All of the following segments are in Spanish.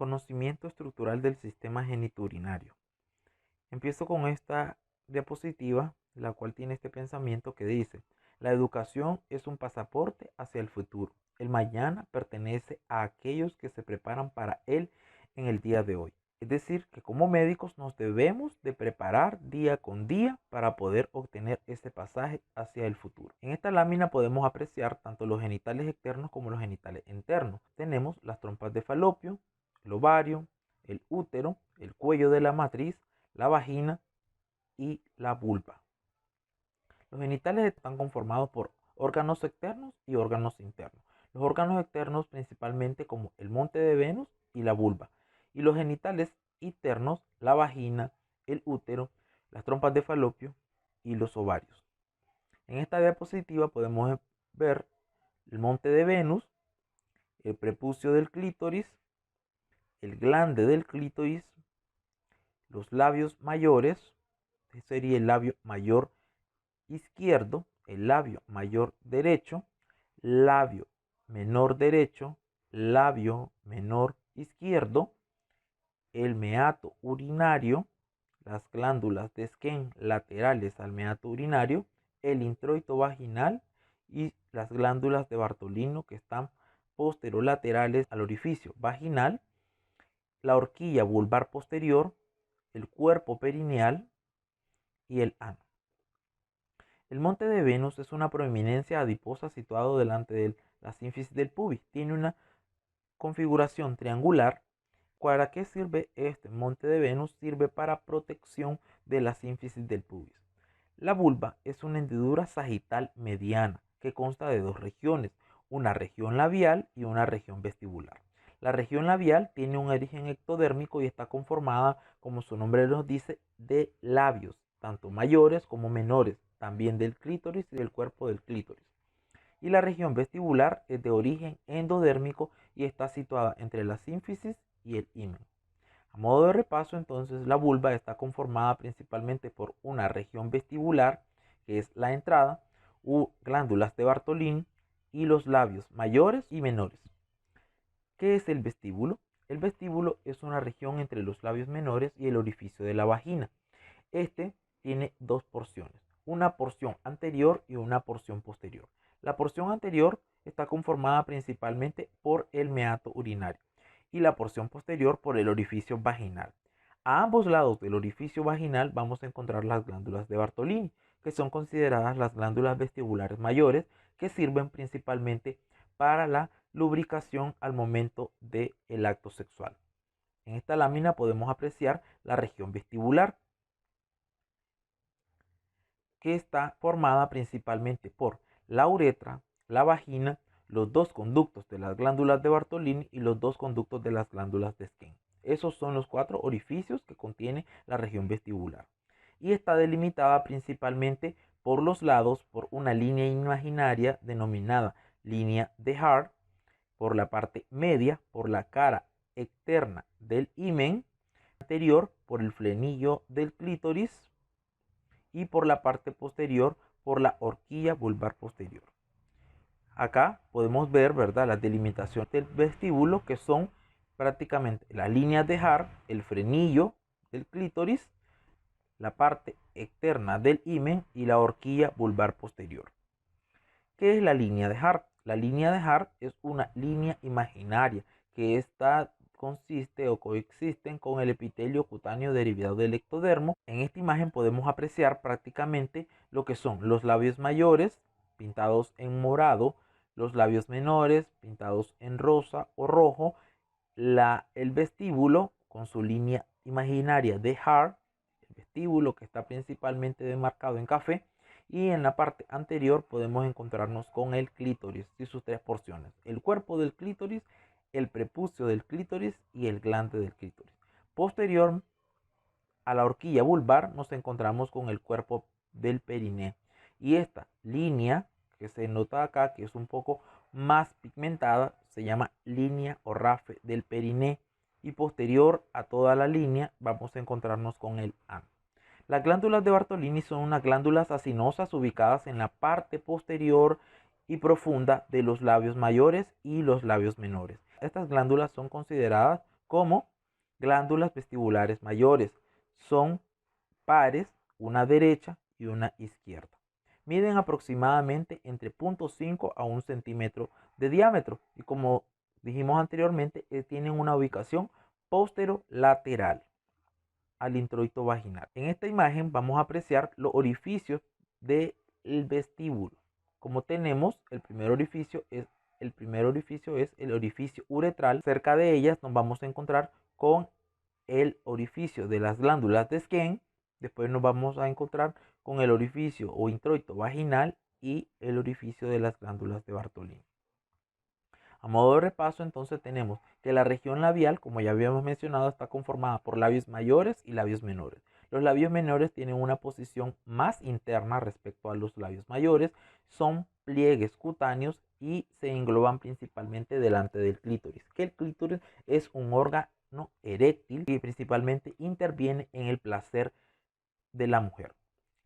conocimiento estructural del sistema genitourinario. Empiezo con esta diapositiva, la cual tiene este pensamiento que dice: la educación es un pasaporte hacia el futuro. El mañana pertenece a aquellos que se preparan para él en el día de hoy. Es decir, que como médicos nos debemos de preparar día con día para poder obtener ese pasaje hacia el futuro. En esta lámina podemos apreciar tanto los genitales externos como los genitales internos. Tenemos las trompas de falopio, el ovario, el útero, el cuello de la matriz, la vagina y la vulva. Los genitales están conformados por órganos externos y órganos internos. Los órganos externos principalmente como el monte de Venus y la vulva. Y los genitales internos, la vagina, el útero, las trompas de falopio y los ovarios. En esta diapositiva podemos ver el monte de Venus, el prepucio del clítoris, el glande del clítoris, los labios mayores, este sería el labio mayor izquierdo, el labio mayor derecho, labio menor derecho, labio menor izquierdo, el meato urinario, las glándulas de Skene laterales al meato urinario, el introito vaginal y las glándulas de Bartolino que están posterolaterales al orificio vaginal, la horquilla vulvar posterior, el cuerpo perineal y el ano. El monte de Venus es una proeminencia adiposa situado delante de la sínfisis del pubis. Tiene una configuración triangular. ¿Para qué sirve este monte de Venus? Sirve para protección de la sínfisis del pubis. La vulva es una hendidura sagital mediana que consta de dos regiones, una región labial y una región vestibular. La región labial tiene un origen ectodérmico y está conformada, como su nombre nos dice, de labios, tanto mayores como menores, también del clítoris y del cuerpo del clítoris. Y la región vestibular es de origen endodérmico y está situada entre la sínfisis y el himen. A modo de repaso, entonces, la vulva está conformada principalmente por una región vestibular, que es la entrada, glándulas de Bartolín y los labios mayores y menores. ¿Qué es el vestíbulo? El vestíbulo es una región entre los labios menores y el orificio de la vagina. Este tiene dos porciones, una porción anterior y una porción posterior. La porción anterior está conformada principalmente por el meato urinario y la porción posterior por el orificio vaginal. A ambos lados del orificio vaginal vamos a encontrar las glándulas de Bartolini, que son consideradas las glándulas vestibulares mayores, que sirven principalmente para la lubricación al momento del acto sexual. En esta lámina podemos apreciar la región vestibular, que está formada principalmente por la uretra, la vagina, los dos conductos de las glándulas de Bartolini y los dos conductos de las glándulas de Skene. Esos son los 4 orificios que contiene la región vestibular. Y está delimitada principalmente por los lados por una línea imaginaria denominada línea de Hart, por la parte media, por la cara externa del himen, anterior por el frenillo del clítoris y por la parte posterior por la horquilla vulvar posterior. Acá podemos ver, ¿verdad?, las delimitaciones del vestíbulo, que son prácticamente las líneas de Hart, el frenillo del clítoris, la parte externa del himen y la horquilla vulvar posterior. ¿Qué es la línea de Hart? La línea de Hart es una línea imaginaria que consiste o coexisten con el epitelio cutáneo derivado del ectodermo. En esta imagen podemos apreciar prácticamente lo que son los labios mayores pintados en morado, los labios menores pintados en rosa o rojo, el vestíbulo con su línea imaginaria de Hart, el vestíbulo que está principalmente demarcado en café, y en la parte anterior podemos encontrarnos con el clítoris y sus 3 porciones: el cuerpo del clítoris, el prepucio del clítoris y el glande del clítoris. Posterior a la horquilla vulvar nos encontramos con el cuerpo del periné, y esta línea que se nota acá, que es un poco más pigmentada, se llama línea o rafe del periné, y posterior a toda la línea vamos a encontrarnos con el ano. Las glándulas de Bartolini son unas glándulas acinosas ubicadas en la parte posterior y profunda de los labios mayores y los labios menores. Estas glándulas son consideradas como glándulas vestibulares mayores. Son pares, una derecha y una izquierda. Miden aproximadamente entre 0,5 a 1 centímetro de diámetro y, como dijimos anteriormente, tienen una ubicación posterolateral al introito vaginal. En esta imagen vamos a apreciar los orificios del vestíbulo. Como tenemos, el primer orificio es el orificio uretral. Cerca de ellas nos vamos a encontrar con el orificio de las glándulas de Skene. Después nos vamos a encontrar con el orificio o introito vaginal y el orificio de las glándulas de Bartolini. A modo de repaso, entonces tenemos que la región labial, como ya habíamos mencionado, está conformada por labios mayores y labios menores. Los labios menores tienen una posición más interna respecto a los labios mayores, son pliegues cutáneos y se engloban principalmente delante del clítoris, que el clítoris es un órgano eréctil que principalmente interviene en el placer de la mujer.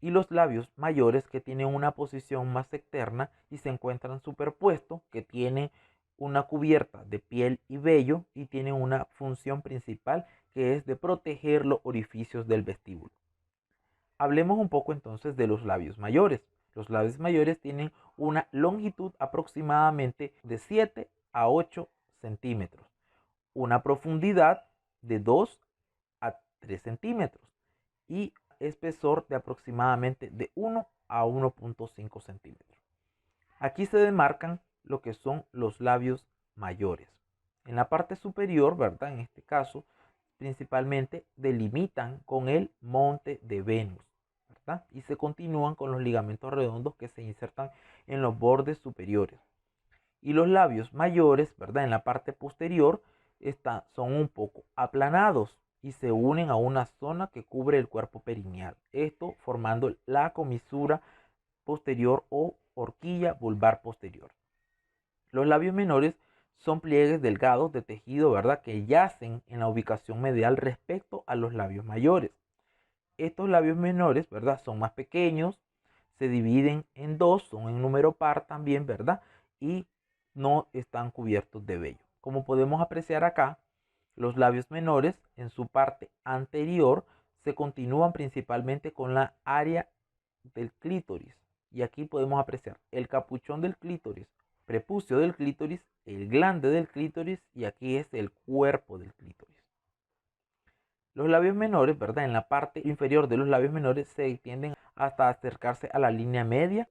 Y los labios mayores, que tienen una posición más externa y se encuentran superpuestos, que tienen una cubierta de piel y vello y tienen una función principal, que es de proteger los orificios del vestíbulo. Hablemos un poco entonces de los labios mayores. Los labios mayores tienen una longitud aproximadamente de 7 a 8 centímetros, una profundidad de 2 a 3 centímetros y espesor de aproximadamente de 1 a 1,5 centímetros. Aquí se demarcan lo que son los labios mayores. En la parte superior, ¿verdad? En este caso, principalmente delimitan con el monte de Venus, ¿verdad? Y se continúan con los ligamentos redondos que se insertan en los bordes superiores. Y los labios mayores, ¿verdad? En la parte posterior son un poco aplanados y se unen a una zona que cubre el cuerpo perineal. Esto formando la comisura posterior o horquilla vulvar posterior. Los labios menores son pliegues delgados de tejido, ¿verdad? Que yacen en la ubicación medial respecto a los labios mayores. Estos labios menores, ¿verdad? Son más pequeños, se dividen en dos, son en número par también, ¿verdad? Y no están cubiertos de vello. Como podemos apreciar acá, los labios menores en su parte anterior se continúan principalmente con la área del clítoris. Y aquí podemos apreciar el capuchón del clítoris, prepucio del clítoris, el glande del clítoris y aquí es el cuerpo del clítoris. Los labios menores, ¿verdad? En la parte inferior de los labios menores se extienden hasta acercarse a la línea media.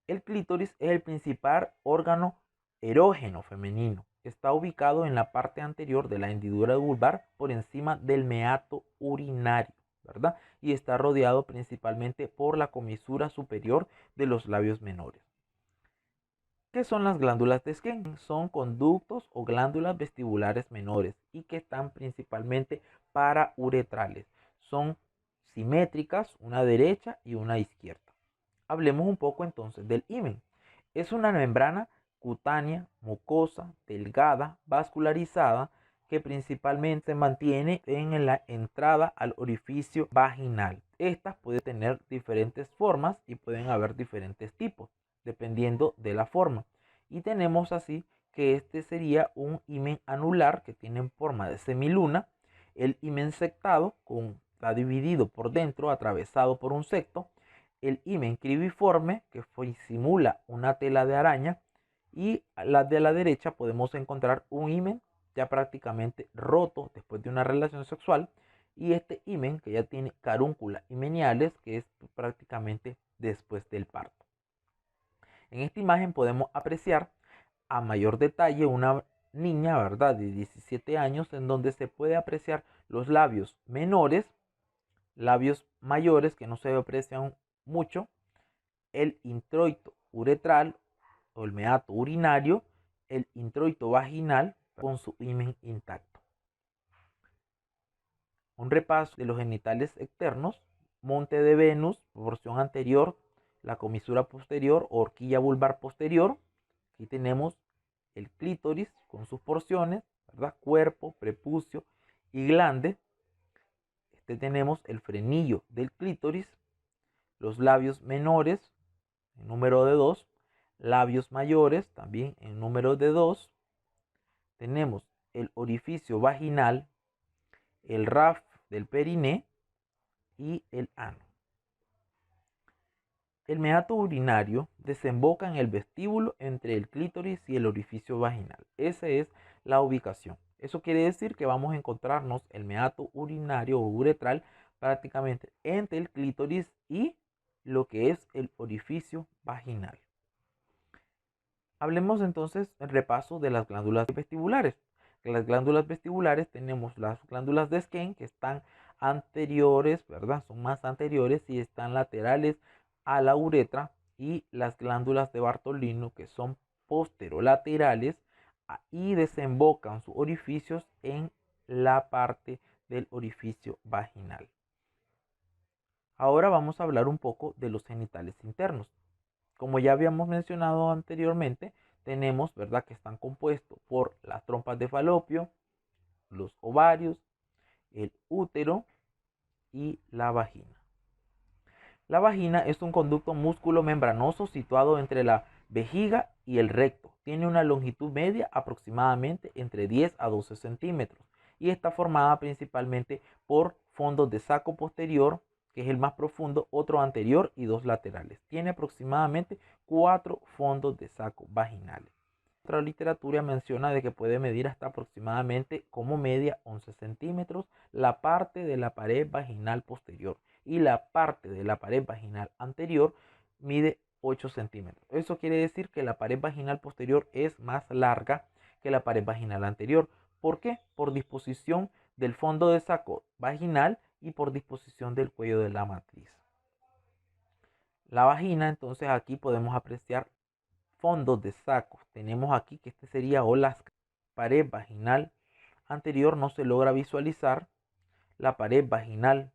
El clítoris es el principal órgano erógeno femenino. Está ubicado en la parte anterior de la hendidura vulvar por encima del meato urinario, ¿verdad? Y está rodeado principalmente por la comisura superior de los labios menores. ¿Qué son las glándulas de Skene? Son conductos o glándulas vestibulares menores y que están principalmente parauretrales. Son simétricas, una derecha y una izquierda. Hablemos un poco entonces del himen. Es una membrana cutánea, mucosa, delgada, vascularizada, que principalmente se mantiene en la entrada al orificio vaginal. Estas pueden tener diferentes formas y pueden haber diferentes tipos, dependiendo de la forma. Y tenemos así que este sería un himen anular que tiene forma de semiluna. El himen sectado está dividido por dentro, atravesado por un secto. El himen cribiforme, que simula una tela de araña. Y a la de la derecha podemos encontrar un himen ya prácticamente roto después de una relación sexual. Y este himen que ya tiene carúncula himeniales, que es prácticamente después del parto. En esta imagen podemos apreciar a mayor detalle una niña, ¿verdad?, de 17 años, en donde se puede apreciar los labios menores, labios mayores que no se aprecian mucho, el introito uretral o el meato urinario, el introito vaginal con su himen intacto. Un repaso de los genitales externos: monte de Venus, porción anterior, la comisura posterior, horquilla vulvar posterior. Aquí tenemos el clítoris con sus porciones, ¿verdad? Cuerpo, prepucio y glande. Tenemos el frenillo del clítoris, los labios menores en número de 2, labios mayores también en número de 2. Tenemos el orificio vaginal, el RAF del periné y el ano. El meato urinario desemboca en el vestíbulo entre el clítoris y el orificio vaginal. Esa es la ubicación. Eso quiere decir que vamos a encontrarnos el meato urinario o uretral prácticamente entre el clítoris y lo que es el orificio vaginal. Hablemos entonces en repaso de las glándulas vestibulares. Las glándulas vestibulares tenemos las glándulas de Skene que están anteriores, ¿verdad? Son más anteriores y están laterales a la uretra, y las glándulas de Bartolino que son posterolaterales y desembocan sus orificios en la parte del orificio vaginal. Ahora vamos a hablar un poco de los genitales internos. Como ya habíamos mencionado anteriormente, tenemos, ¿verdad?, que están compuestos por las trompas de falopio, los ovarios, el útero y la vagina. La vagina es un conducto músculo membranoso situado entre la vejiga y el recto. Tiene una longitud media aproximadamente entre 10 a 12 centímetros y está formada principalmente por fondos de saco posterior, que es el más profundo, otro anterior y dos laterales. Tiene aproximadamente 4 fondos de saco vaginales. Otra literatura menciona de que puede medir hasta aproximadamente como media 11 centímetros la parte de la pared vaginal posterior, y la parte de la pared vaginal anterior mide 8 centímetros. Eso quiere decir que la pared vaginal posterior es más larga que la pared vaginal anterior. ¿Por qué? Por disposición del fondo de saco vaginal y por disposición del cuello de la matriz. La vagina, entonces aquí podemos apreciar fondos de saco. Tenemos aquí que este sería o la pared vaginal anterior, no se logra visualizar. La pared vaginal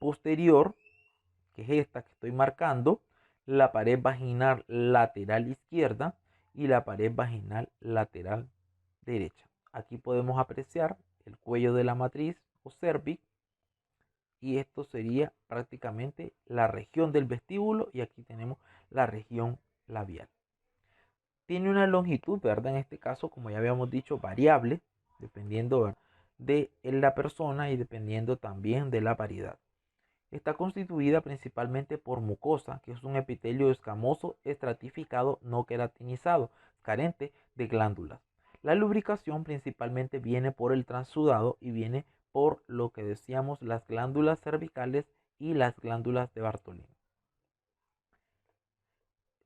posterior, que es esta que estoy marcando, la pared vaginal lateral izquierda y la pared vaginal lateral derecha. Aquí podemos apreciar el cuello de la matriz o cervix, y esto sería prácticamente la región del vestíbulo, y aquí tenemos la región labial. Tiene una longitud, ¿verdad? En este caso, como ya habíamos dicho, variable, dependiendo, ¿verdad?, de la persona y dependiendo también de la variedad. Está constituida principalmente por mucosa, que es un epitelio escamoso estratificado no queratinizado, carente de glándulas. La lubricación principalmente viene por el transudado y viene por lo que decíamos las glándulas cervicales y las glándulas de Bartolino.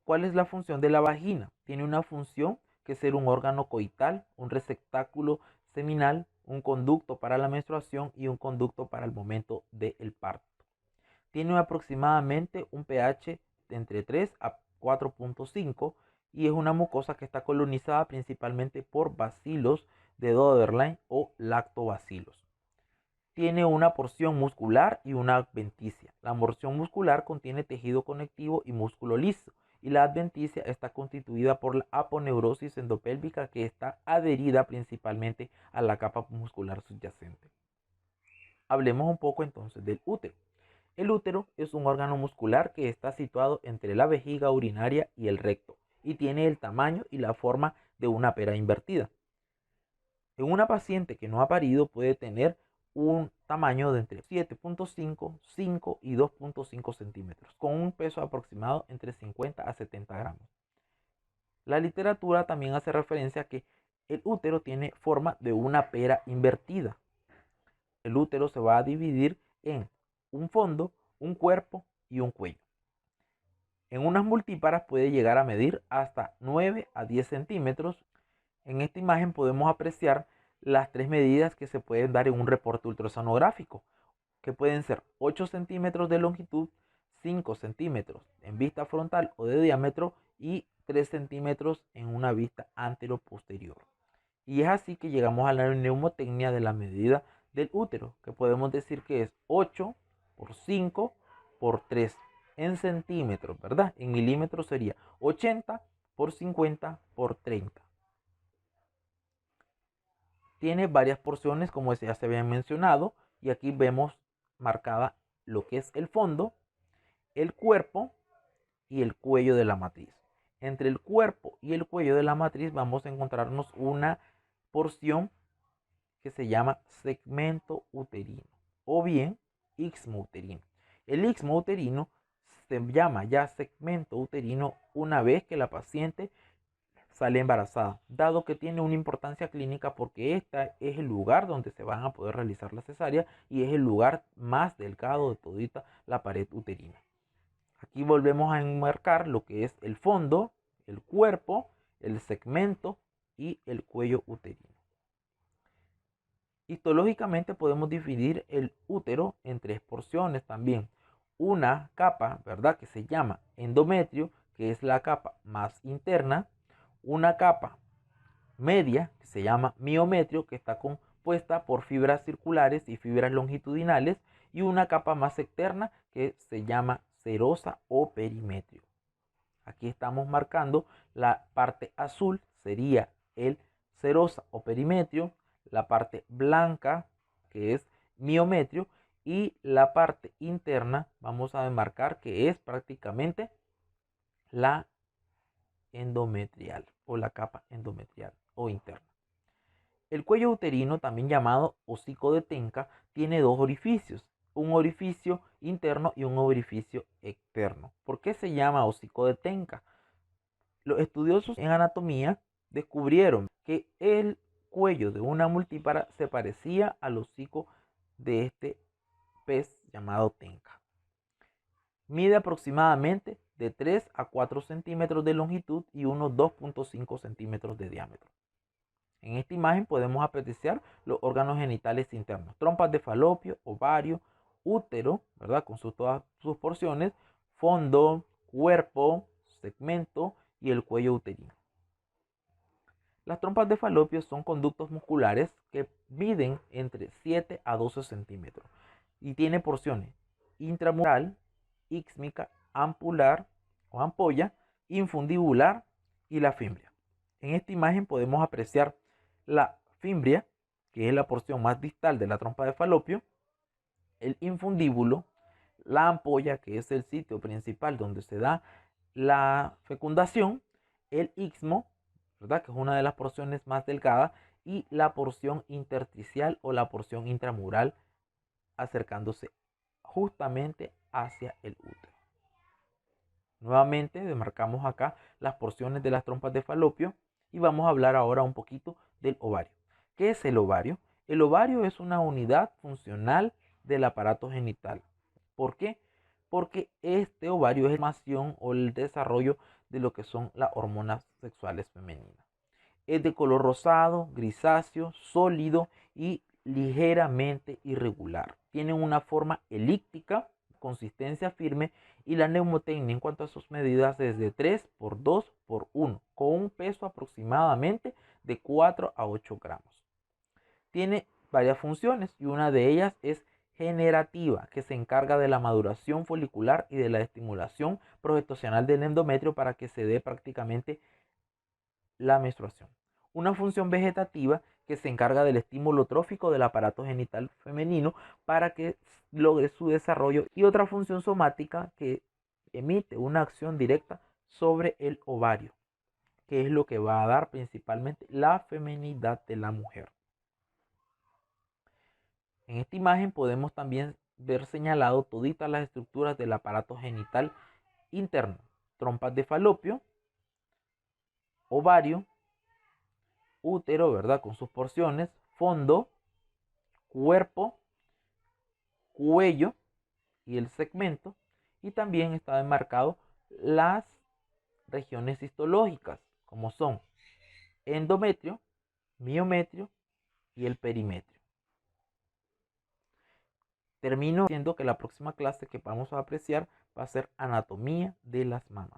¿Cuál es la función de la vagina? Tiene una función que es ser un órgano coital, un receptáculo seminal, un conducto para la menstruación y un conducto para el momento del parto. Tiene aproximadamente un pH de entre 3 a 4.5 y es una mucosa que está colonizada principalmente por bacilos de Doederlein o lactobacilos. Tiene una porción muscular y una adventicia. La porción muscular contiene tejido conectivo y músculo liso, y la adventicia está constituida por la aponeurosis endopélvica, que está adherida principalmente a la capa muscular subyacente. Hablemos un poco entonces del útero. El útero es un órgano muscular que está situado entre la vejiga urinaria y el recto y tiene el tamaño y la forma de una pera invertida. En una paciente que no ha parido puede tener un tamaño de entre 7.5, 5 y 2.5 centímetros, con un peso aproximado entre 50 a 70 gramos. La literatura también hace referencia a que el útero tiene forma de una pera invertida. El útero se va a dividir en un fondo, un cuerpo y un cuello. En unas multíparas puede llegar a medir hasta 9 a 10 centímetros. En esta imagen podemos apreciar las tres medidas que se pueden dar en un reporte ultrasonográfico, que pueden ser 8 centímetros de longitud, 5 centímetros en vista frontal o de diámetro y 3 centímetros en una vista anteroposterior. Y es así que llegamos a la mnemotecnia de la medida del útero, que podemos decir que es 8 por 5 por 3 en centímetros, ¿verdad? En milímetros sería 80 por 50 por 30. Tiene varias porciones, como ya se habían mencionado, y aquí vemos marcada lo que es el fondo, el cuerpo y el cuello de la matriz. Entre el cuerpo y el cuello de la matriz vamos a encontrarnos una porción que se llama segmento uterino o bien istmo uterino. El istmo uterino se llama ya segmento uterino una vez que la paciente sale embarazada, dado que tiene una importancia clínica porque este es el lugar donde se van a poder realizar la cesárea y es el lugar más delgado de todita la pared uterina. Aquí volvemos a enmarcar lo que es el fondo, el cuerpo, el segmento y el cuello uterino. Histológicamente podemos dividir el útero en tres porciones también. Una capa, ¿verdad?, que se llama endometrio, que es la capa más interna. Una capa media, que se llama miometrio, que está compuesta por fibras circulares y fibras longitudinales. Y una capa más externa, que se llama serosa o perimetrio. Aquí estamos marcando la parte azul, sería el serosa o perimetrio, la parte blanca, que es miometrio, y la parte interna vamos a demarcar que es prácticamente la endometrial o la capa endometrial o interna. El cuello uterino, también llamado hocico de Tenca, tiene dos orificios, un orificio interno y un orificio externo. ¿Por qué se llama hocico de Tenca? Los estudiosos en anatomía descubrieron que el cuello de una multípara se parecía al hocico de este pez llamado tenca. Mide aproximadamente de 3 a 4 centímetros de longitud y unos 2.5 centímetros de diámetro. En esta imagen podemos apreciar los órganos genitales internos: trompas de falopio, ovario, útero, ¿verdad?, con todas sus porciones, fondo, cuerpo, segmento y el cuello uterino. Las trompas de falopio son conductos musculares que miden entre 7 a 12 centímetros y tiene porciones intramural, íxmica, ampular o ampolla, infundibular y la fimbria. En esta imagen podemos apreciar la fimbria, que es la porción más distal de la trompa de falopio, el infundíbulo, la ampolla, que es el sitio principal donde se da la fecundación, el istmo, ¿verdad?, que es una de las porciones más delgadas, y la porción intersticial o la porción intramural, acercándose justamente hacia el útero. Nuevamente demarcamos acá las porciones de las trompas de falopio y vamos a hablar ahora un poquito del ovario. ¿Qué es el ovario? El ovario es una unidad funcional del aparato genital. ¿Por qué? Porque este ovario es la formación o el desarrollo de lo que son las hormonas sexuales femeninas. Es de color rosado, grisáceo, sólido y ligeramente irregular. Tiene una forma elíptica, consistencia firme, y la mnemotecnia en cuanto a sus medidas es de 3 por 2 por 1, con un peso aproximadamente de 4 a 8 gramos. Tiene varias funciones y una de ellas es generativa, que se encarga de la maduración folicular y de la estimulación progestacional del endometrio para que se dé prácticamente la menstruación. Una función vegetativa, que se encarga del estímulo trófico del aparato genital femenino para que logre su desarrollo, y otra función somática, que emite una acción directa sobre el ovario, que es lo que va a dar principalmente la feminidad de la mujer. En esta imagen podemos también ver señalado toditas las estructuras del aparato genital interno: trompas de falopio, ovario, útero, ¿verdad?, con sus porciones, fondo, cuerpo, cuello y el segmento. Y también está enmarcado las regiones histológicas, como son endometrio, miometrio y el perimetrio. Termino diciendo que la próxima clase que vamos a apreciar va a ser anatomía de las mamas.